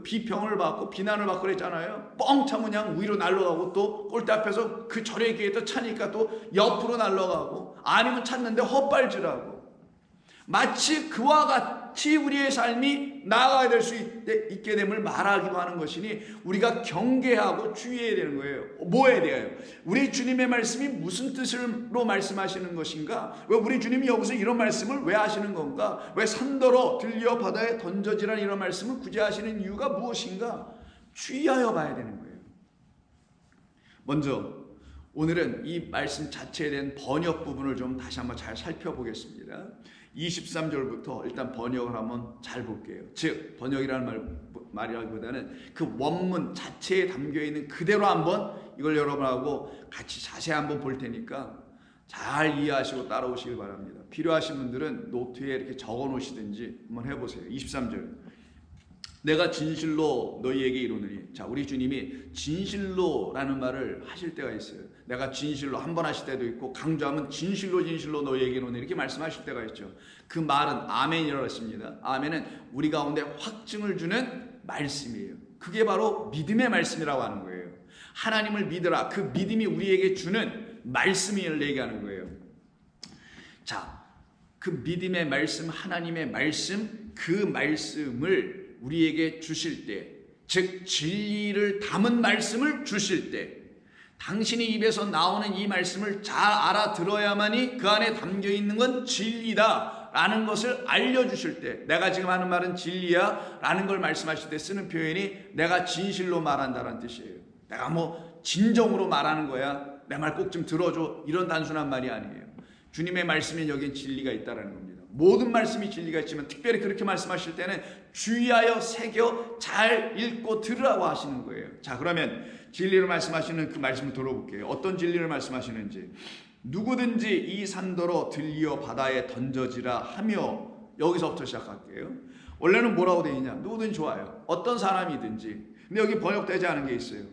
비평을 받고 비난을 받고 그랬잖아요. 뻥 차면 그냥 위로 날아가고 또 골대 앞에서 그 절의 기회에 또 차니까 또 옆으로 날아가고 아니면 찼는데 헛발질하고, 마치 그와 같이 우리의 삶이 나아가야 될 수 있게 됨을 말하기도 하는 것이니 우리가 경계하고 주의해야 되는 거예요. 뭐 해야 돼요? 우리 주님의 말씀이 무슨 뜻으로 말씀하시는 것인가? 왜 우리 주님이 여기서 이런 말씀을 왜 하시는 건가? 왜 산더러 들려 바다에 던져지라는 이런 말씀을 굳이 하시는 이유가 무엇인가? 주의하여 봐야 되는 거예요. 먼저 오늘은 이 말씀 자체에 대한 번역 부분을 좀 다시 한번 잘 살펴보겠습니다. 23절부터 일단 번역을 한번 잘 볼게요. 즉 번역이라는 말이라기보다는 그 원문 자체에 담겨있는 그대로 한번 이걸 여러분하고 같이 자세히 한번 볼 테니까 잘 이해하시고 따라오시길 바랍니다. 필요하신 분들은 노트에 이렇게 적어 놓으시든지 한번 해보세요. 23절. 내가 진실로 너희에게 이르노니. 자, 우리 주님이 진실로라는 말을 하실 때가 있어요. 내가 진실로 한 번 하실 때도 있고, 강조하면 진실로 너희에게 이르노니 이렇게 말씀하실 때가 있죠. 그 말은 아멘이라고 했습니다. 아멘은 우리 가운데 확증을 주는 말씀이에요. 그게 바로 믿음의 말씀이라고 하는 거예요. 하나님을 믿으라. 그 믿음이 우리에게 주는 말씀을 얘기하는 거예요. 자, 그 믿음의 말씀, 하나님의 말씀, 그 말씀을 우리에게 주실 때, 즉 진리를 담은 말씀을 주실 때, 당신의 입에서 나오는 이 말씀을 잘 알아들어야만이 그 안에 담겨 있는 건 진리다 라는 것을 알려주실 때, 내가 지금 하는 말은 진리야 라는 걸 말씀하실 때 쓰는 표현이 내가 진실로 말한다라는 뜻이에요. 내가 뭐 진정으로 말하는 거야, 내 말 꼭 좀 들어줘, 이런 단순한 말이 아니에요. 주님의 말씀에 여기엔 진리가 있다는 겁니다. 모든 말씀이 진리가 있지만 특별히 그렇게 말씀하실 때는 주의하여 새겨 잘 읽고 들으라고 하시는 거예요. 자, 그러면 진리를 말씀하시는 그 말씀을 들어볼게요. 어떤 진리를 말씀하시는지. 누구든지 이 산더러 들리어 바다에 던져지라 하며, 여기서부터 시작할게요. 원래는 뭐라고 되어 있냐? 누구든 좋아요. 어떤 사람이든지. 근데 여기 번역되지 않은 게 있어요.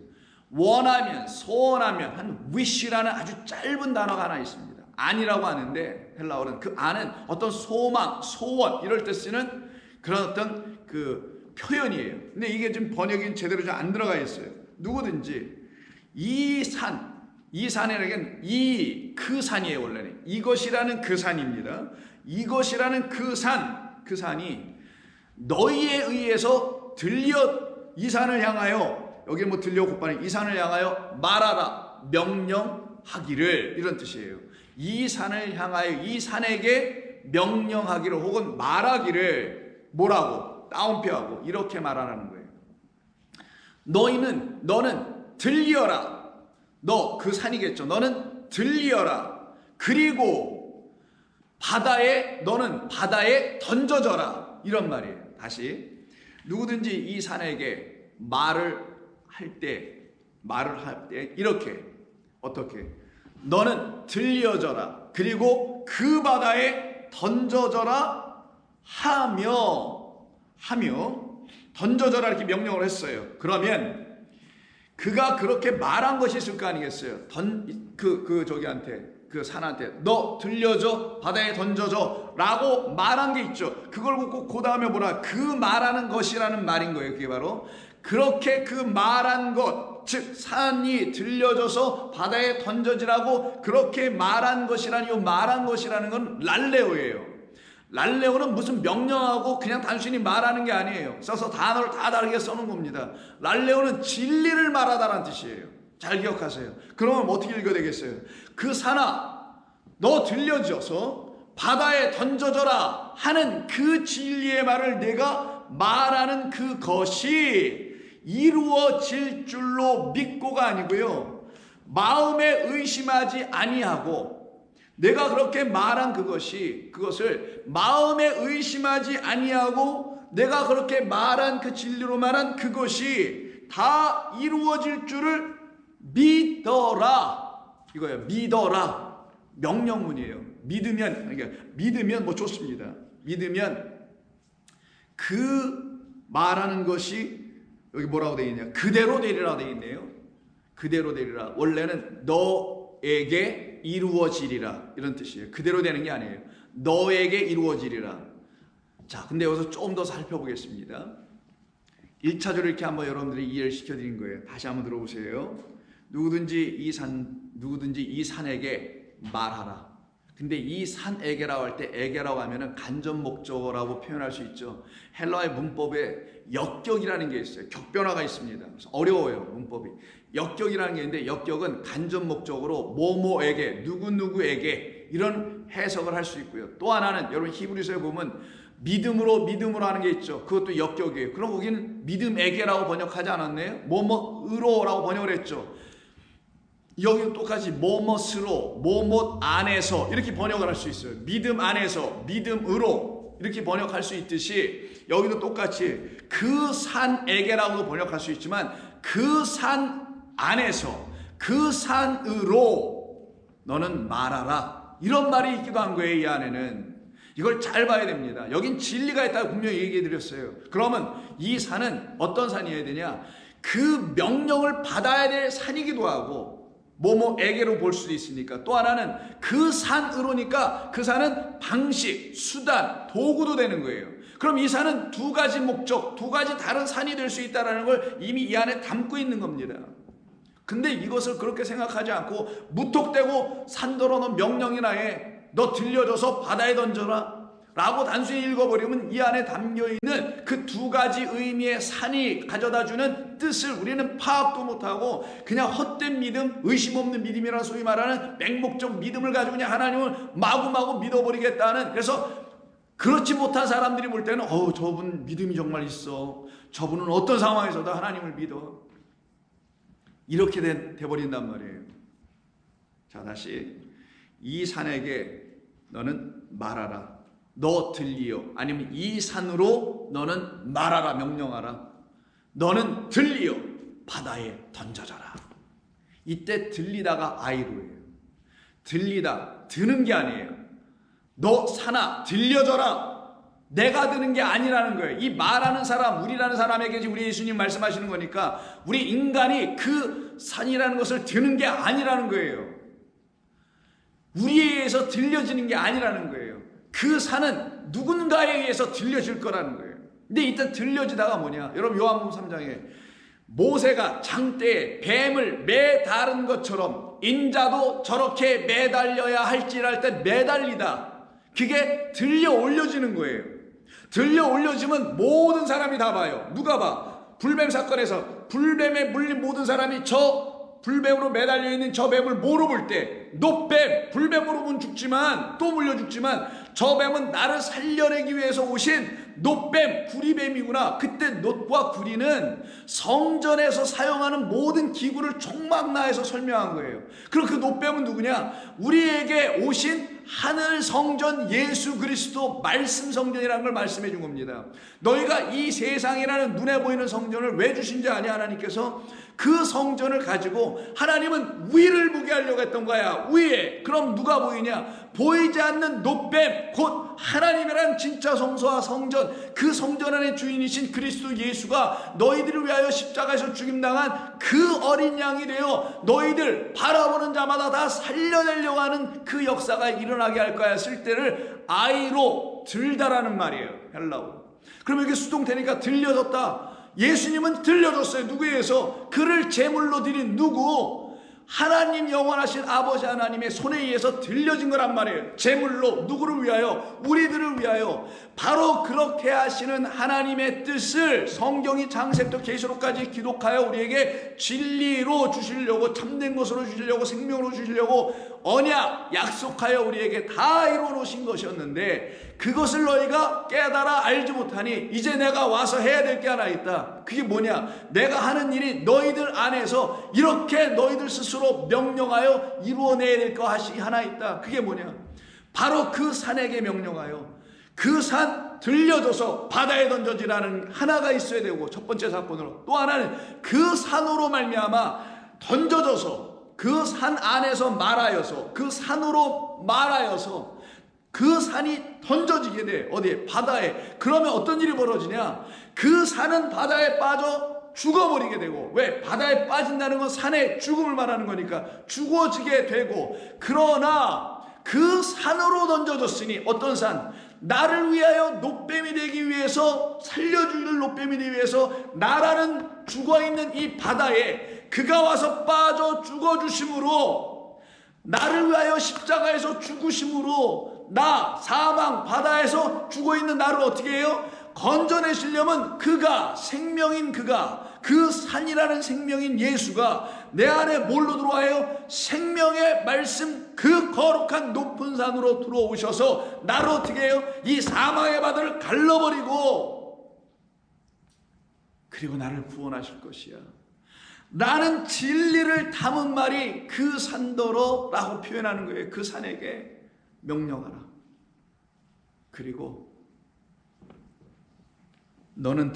원하면, 소원하면, 한 wish라는 아주 짧은 단어가 하나 있습니다. 안이라고 하는데 헬라어는 그 안은 어떤 소망, 소원 이럴 때 쓰는 그런 어떤 그 표현이에요. 근데 이게 좀 번역이 제대로 좀 안 들어가 있어요. 누구든지 이 산이라는 그 산이에요. 원래는 이것이라는 그 산입니다. 이것이라는 그 산이 너희에 의해서 이 산을 향하여, 여기 뭐 들려 곧바로 이 산을 향하여 말하라, 명령하기를, 이런 뜻이에요. 이 산을 향하여, 이 산에게 명령하기를 혹은 말하기를 뭐라고 따옴표하고 이렇게 말하라는 거예요. 너는 들리어라. 너 그 산이겠죠. 너는 들리어라. 그리고 너는 바다에 던져져라, 이런 말이에요. 다시, 누구든지 이 산에게 말을 할 때 이렇게, 어떻게? 너는 들려져라. 그리고 그 바다에 던져져라 하며 던져져라 이렇게 명령을 했어요. 그러면 그가 그렇게 말한 것이 있을 거 아니겠어요? 그 산한테 너 들려져, 바다에 던져져 라고 말한 게 있죠. 그걸 꼭 그 다음에 뭐라, 그 말하는 것이라는 말인 거예요. 그게 바로 그렇게 그 말한 것, 즉 산이 들려져서 바다에 던져지라고 그렇게 말한 것이라는, 이 말한 것이라는 건 랄레오예요. 랄레오는 무슨 명령하고 그냥 단순히 말하는 게 아니에요. 써서 단어를 다 다르게 써놓은 겁니다. 랄레오는 진리를 말하다라는 뜻이에요. 잘 기억하세요. 그러면 어떻게 읽어야 되겠어요? 그 산아, 너 들려져서 바다에 던져져라 하는 그 진리의 말을 내가 말하는 그것이 이루어질 줄로 믿고가 아니고요, 마음에 의심하지 아니하고, 내가 그렇게 말한 그것을 마음에 의심하지 아니하고 내가 그렇게 말한 그 진리로 말한 그것이 다 이루어질 줄을 믿어라, 이거예요. 믿어라, 명령문이에요. 믿으면 뭐 좋습니다. 믿으면 그 말하는 것이, 여기 뭐라고 되어 있냐, 그대로 되리라 되어 있네요. 그대로 되리라. 원래는 너에게 이루어지리라, 이런 뜻이에요. 그대로 되는 게 아니에요. 너에게 이루어지리라. 자, 근데 여기서 좀 더 살펴보겠습니다. 1차적으로 이렇게 한번 여러분들이 이해를 시켜드린 거예요. 다시 한번 들어보세요. 누구든지 이 산에게 말하라. 근데 이 산에게라고 할 때, 에게라고 하면은 간접 목적어라고 표현할 수 있죠. 헬라어의 문법에 역격이라는 게 있어요. 격변화가 있습니다. 그래서 어려워요, 문법이. 역격이라는 게 있는데, 역격은 간접 목적으로 뭐뭐에게, 누구누구에게, 이런 해석을 할 수 있고요. 또 하나는 여러분 히브리서에 보면 믿음으로 하는 게 있죠. 그것도 역격이에요. 그럼 거기는 믿음에게라고 번역하지 않았네요. 뭐뭐으로라고 번역을 했죠. 여기도 똑같이 뭐뭐으로, 뭐뭐 안에서 이렇게 번역을 할 수 있어요. 믿음 안에서, 믿음으로 이렇게 번역할 수 있듯이 여기도 똑같이 그 산에게라고도 번역할 수 있지만 그 산 안에서, 그 산으로 너는 말하라. 이런 말이 있기도 한 거예요. 이 안에는. 이걸 잘 봐야 됩니다. 여긴 진리가 있다고 분명히 얘기해 드렸어요. 그러면 이 산은 어떤 산이어야 되냐? 그 명령을 받아야 될 산이기도 하고 뭐뭐에게로 볼 수도 있으니까, 또 하나는 그 산으로니까 그 산은 방식, 수단, 도구도 되는 거예요. 그럼 이 산은 두 가지 목적, 두 가지 다른 산이 될 수 있다는 걸 이미 이 안에 담고 있는 겁니다. 근데 이것을 그렇게 생각하지 않고 무턱대고 산더러 너 명령이나 해, 너 들려줘서 바다에 던져라 라고 단순히 읽어버리면 이 안에 담겨있는 그 두 가지 의미의 산이 가져다주는 뜻을 우리는 파악도 못하고 그냥 헛된 믿음, 의심 없는 믿음이라는 소위 말하는 맹목적 믿음을 가지고 그냥 하나님을 마구마구 믿어버리겠다는, 그래서 그렇지 못한 사람들이 볼 때는 저분 믿음이 정말 있어, 저분은 어떤 상황에서도 하나님을 믿어, 이렇게 돼버린단 말이에요. 자, 다시 이 산에게 너는 말하라, 너 들리요. 아니면 이 산으로 너는 말하라, 명령하라. 너는 들리요, 바다에 던져져라. 이때 들리다가 아이로예요. 들리다, 드는 게 아니에요. 너 산아 들려져라, 내가 드는 게 아니라는 거예요. 이 말하는 사람, 우리라는 사람에게 우리 예수님 말씀하시는 거니까 우리 인간이 그 산이라는 것을 드는 게 아니라는 거예요. 우리에 의해서 들려지는 게 아니라는 거예요. 그 산은 누군가에 의해서 들려질 거라는 거예요. 근데 일단 들려지다가 뭐냐? 여러분 요한복음 3장에 모세가 장대에 뱀을 매다른 것처럼 인자도 저렇게 매달려야 할지랄 때 매달리다. 그게 들려 올려지는 거예요. 들려 올려지면 모든 사람이 다 봐요. 누가 봐? 불뱀 사건에서 불뱀에 물린 모든 사람이 저 불뱀으로 매달려 있는 저 뱀을 뭐로 볼 때, 놋뱀, 불뱀으로 보면 죽지만 또 물려 죽지만 저 뱀은 나를 살려내기 위해서 오신 놋뱀, 구리뱀이구나. 그때 놋과 구리는 성전에서 사용하는 모든 기구를 총망라해서 설명한 거예요. 그리고 그 놋뱀은 누구냐? 우리에게 오신 하늘 성전 예수 그리스도 말씀 성전이라는 걸 말씀해 준 겁니다. 너희가 이 세상이라는 눈에 보이는 성전을 왜 주신지 아냐? 하나님께서 그 성전을 가지고 하나님은 위를 보게 하려고 했던 거야. 위에. 그럼 누가 보이냐? 보이지 않는 놋뱀, 곧 하나님이란 진짜 성소와 성전, 그 성전 안의 주인이신 그리스도 예수가 너희들을 위하여 십자가에서 죽임당한 그 어린 양이 되어 너희들 바라보는 자마다 다 살려내려고 하는 그 역사가 일어나게 할 거야. 쓸 때를 아이로 들다라는 말이에요. 헬라어. 그러면 이게 수동태니까 들려졌다. 예수님은 들려줬어요. 누구에 의해서? 그를 제물로 드린 누구? 하나님 영원하신 아버지 하나님의 손에 의해서 들려진 거란 말이에요. 제물로. 누구를 위하여? 우리들을 위하여. 바로 그렇게 하시는 하나님의 뜻을 성경이 창세부터 계시록까지 기록하여 우리에게 진리로 주시려고, 참된 것으로 주시려고, 생명으로 주시려고 언약 약속하여 우리에게 다 이루어 놓으신 것이었는데, 그것을 너희가 깨달아 알지 못하니 이제 내가 와서 해야 될 게 하나 있다. 그게 뭐냐? 내가 하는 일이 너희들 안에서 이렇게 너희들 스스로 명령하여 이루어내야 될 거 하나 있다. 그게 뭐냐? 바로 그 산에게 명령하여 그 산 들려줘서 바다에 던져지라는 하나가 있어야 되고, 첫 번째 사건으로. 또 하나는 그 산으로 말미암아 던져져서 그 산 안에서 말하여서, 그 산으로 말하여서 그 산이 던져지게 돼. 어디에? 바다에. 그러면 어떤 일이 벌어지냐? 그 산은 바다에 빠져 죽어버리게 되고, 왜? 바다에 빠진다는 건 산의 죽음을 말하는 거니까 죽어지게 되고, 그러나 그 산으로 던져졌으니, 어떤 산? 나를 위하여 놋뱀이 되기 위해서, 살려주기를 놋뱀이 되기 위해서 나라는 죽어있는 이 바다에 그가 와서 빠져 죽어주심으로, 나를 위하여 십자가에서 죽으심으로 나 사망 바다에서 죽어있는 나를 어떻게 해요? 건져내시려면 그가, 생명인 그가, 그 산이라는 생명인 예수가 내 안에 뭘로 들어와요? 생명의 말씀, 그 거룩한 높은 산으로 들어오셔서 나를 어떻게 해요? 이 사망의 바다를 갈라버리고, 그리고 나를 구원하실 것이야. 나는 진리를 담은 말이 그 산더러라고 표현하는 거예요. 그 산에게 명령하라. 그리고 너는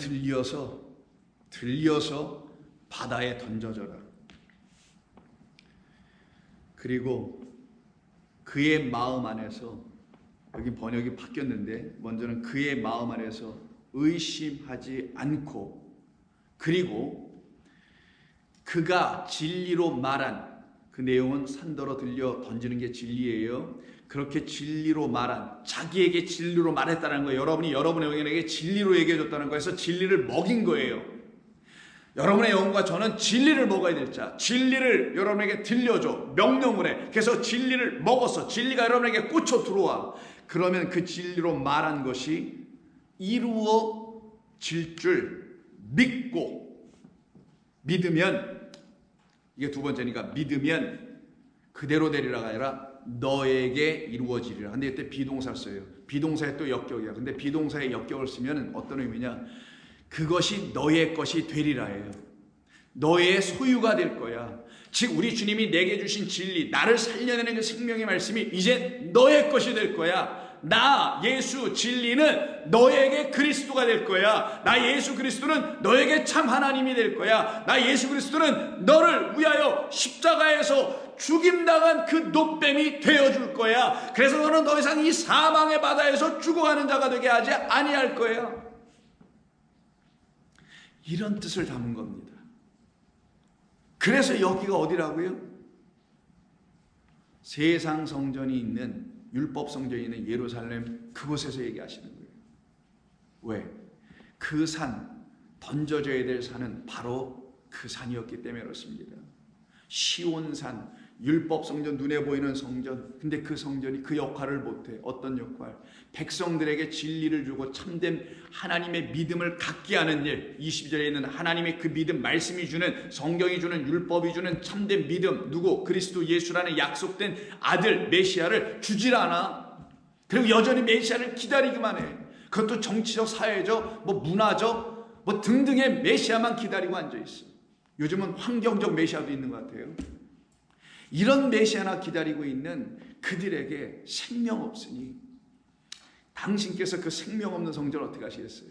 들려서 바다에 던져져라. 그리고 그의 마음 안에서, 여기 번역이 바뀌었는데 먼저는 그의 마음 안에서 의심하지 않고, 그리고 그가 진리로 말한, 그 내용은 산더러 들려 던지는 게 진리예요. 그렇게 진리로 말한, 자기에게 진리로 말했다는 거예요. 여러분이 여러분의 영혼에게 진리로 얘기해줬다는 거에서 진리를 먹인 거예요. 여러분의 영혼과 저는 진리를 먹어야 될 자, 진리를 여러분에게 들려줘, 명령을 해. 그래서 진리를 먹어서 진리가 여러분에게 꽂혀 들어와. 그러면 그 진리로 말한 것이 이루어질 줄 믿고, 믿으면, 이게 두 번째니까, 믿으면 그대로 되리라가 아니라 너에게 이루어지리라. 근데 이때 비동사를 써요. 비동사에 또 역격이야. 근데 비동사에 역격을 쓰면 어떤 의미냐, 그것이 너의 것이 되리라예요. 너의 소유가 될 거야. 즉 우리 주님이 내게 주신 진리, 나를 살려내는 그 생명의 말씀이 이제 너의 것이 될 거야. 나 예수 진리는 너에게 그리스도가 될 거야. 나 예수 그리스도는 너에게 참 하나님이 될 거야. 나 예수 그리스도는 너를 위하여 십자가에서 죽임당한 그 노뱀이 되어줄 거야. 그래서 너는 더 이상 이 사망의 바다에서 죽어가는 자가 되게 하지 아니할 거야. 이런 뜻을 담은 겁니다. 그래서 여기가 어디라고요? 세상 성전이 있는, 율법 성전이 있는 예루살렘, 그곳에서 얘기하시는 거예요. 왜? 그 산, 던져져야 될 산은 바로 그 산이었기 때문에 그렇습니다. 시온산, 율법 성전, 눈에 보이는 성전. 근데 그 성전이 그 역할을 못해. 어떤 역할? 백성들에게 진리를 주고 참된 하나님의 믿음을 갖게 하는 일. 22절에 있는 하나님의 그 믿음, 말씀이 주는, 성경이 주는, 율법이 주는 참된 믿음, 누구? 그리스도 예수라는 약속된 아들 메시아를 주질 않아. 그리고 여전히 메시아를 기다리기만 해. 그것도 정치적, 사회적, 문화적, 등등의 메시아만 기다리고 앉아있어. 요즘은 환경적 메시아도 있는 것 같아요. 이런 메시아나 기다리고 있는 그들에게 생명 없으니 당신께서 그 생명 없는 성전을 어떻게 하시겠어요?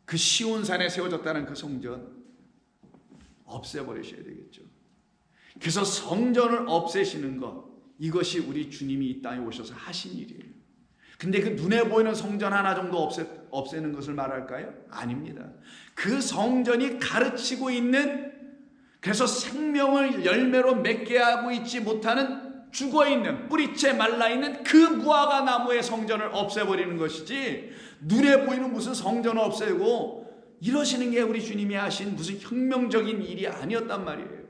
그 시온산에 세워졌다는 그 성전 없애버리셔야 되겠죠. 그래서 성전을 없애시는 것, 이것이 우리 주님이 이 땅에 오셔서 하신 일이에요. 근데 그 눈에 보이는 성전 하나 정도 없애는 것을 말할까요? 아닙니다. 그 성전이 가르치고 있는, 그래서 생명을 열매로 맺게 하고 있지 못하는, 죽어있는, 뿌리채 말라있는 그 무화과 나무의 성전을 없애버리는 것이지, 눈에 보이는 무슨 성전을 없애고 이러시는 게 우리 주님이 하신 무슨 혁명적인 일이 아니었단 말이에요.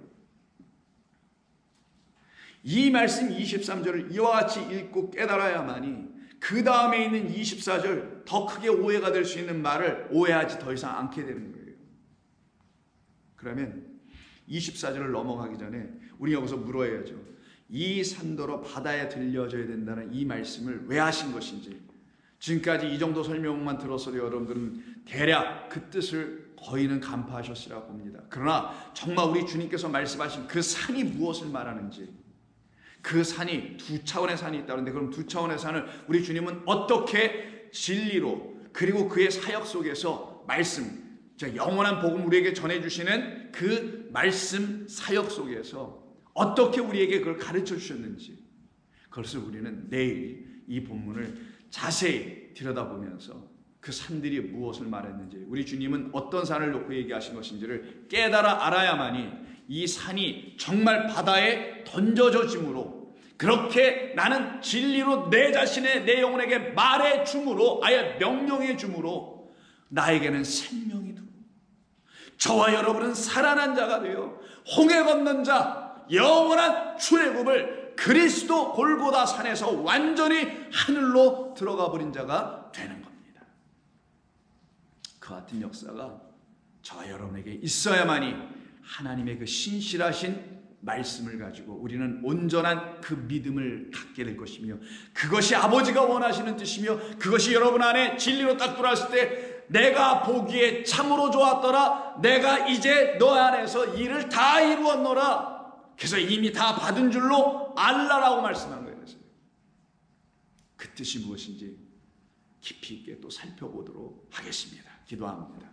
이 말씀 23절을 이와 같이 읽고 깨달아야만이 그 다음에 있는 24절, 더 크게 오해가 될 수 있는 말을 오해하지 더 이상 않게 되는 거예요. 그러면 24절을 넘어가기 전에 우리 여기서 물어야죠. 이 산더러 바다에 들려져야 된다는 이 말씀을 왜 하신 것인지. 지금까지 이 정도 설명만 들었어도 여러분들은 대략 그 뜻을 거의는 간파하셨으라고 봅니다. 그러나 정말 우리 주님께서 말씀하신 그 산이 무엇을 말하는지, 그 산이 두 차원의 산이 있다는데, 그럼 두 차원의 산을 우리 주님은 어떻게 진리로, 그리고 그의 사역 속에서 말씀, 영원한 복음 우리에게 전해주시는 그 말씀 사역 속에서 어떻게 우리에게 그걸 가르쳐 주셨는지, 그것을 우리는 내일 이 본문을 자세히 들여다보면서 그 산들이 무엇을 말했는지, 우리 주님은 어떤 산을 놓고 얘기하신 것인지를 깨달아 알아야만이 이 산이 정말 바다에 던져져짐으로, 그렇게 나는 진리로 내 자신의, 내 영혼에게 말해 줌으로, 아예 명령해 줌으로 나에게는 생명이 들어, 저와 여러분은 살아난 자가 되어 홍해 건넌 자, 영원한 출애굽을 그리스도 골고다 산에서 완전히 하늘로 들어가 버린 자가 되는 겁니다. 그 같은 역사가 저와 여러분에게 있어야만이 하나님의 그 신실하신 말씀을 가지고 우리는 온전한 그 믿음을 갖게 될 것이며, 그것이 아버지가 원하시는 뜻이며, 그것이 여러분 안에 진리로 딱 들어왔을 때 내가 보기에 참으로 좋았더라, 내가 이제 너 안에서 일을 다 이루었노라, 그래서 이미 다 받은 줄로 알라라고 말씀한 거예요. 그 뜻이 무엇인지 깊이 있게 또 살펴보도록 하겠습니다. 기도합니다.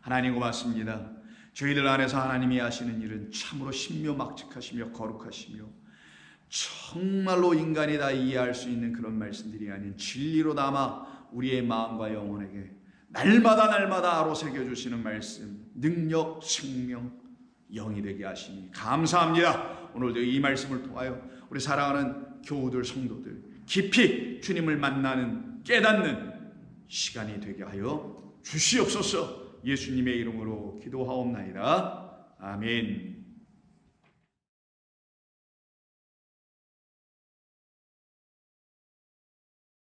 하나님 고맙습니다. 저희들 안에서 하나님이 하시는 일은 참으로 신묘막측하시며 거룩하시며 정말로 인간이 다 이해할 수 있는 그런 말씀들이 아닌 진리로 남아 우리의 마음과 영혼에게 날마다 아로새겨 주시는 말씀, 능력, 생명, 영이 되게 하시니 감사합니다. 오늘도 이 말씀을 통하여 우리 사랑하는 교우들, 성도들 깊이 주님을 만나는, 깨닫는 시간이 되게 하여 주시옵소서. 예수님의 이름으로 기도하옵나이다. 아멘.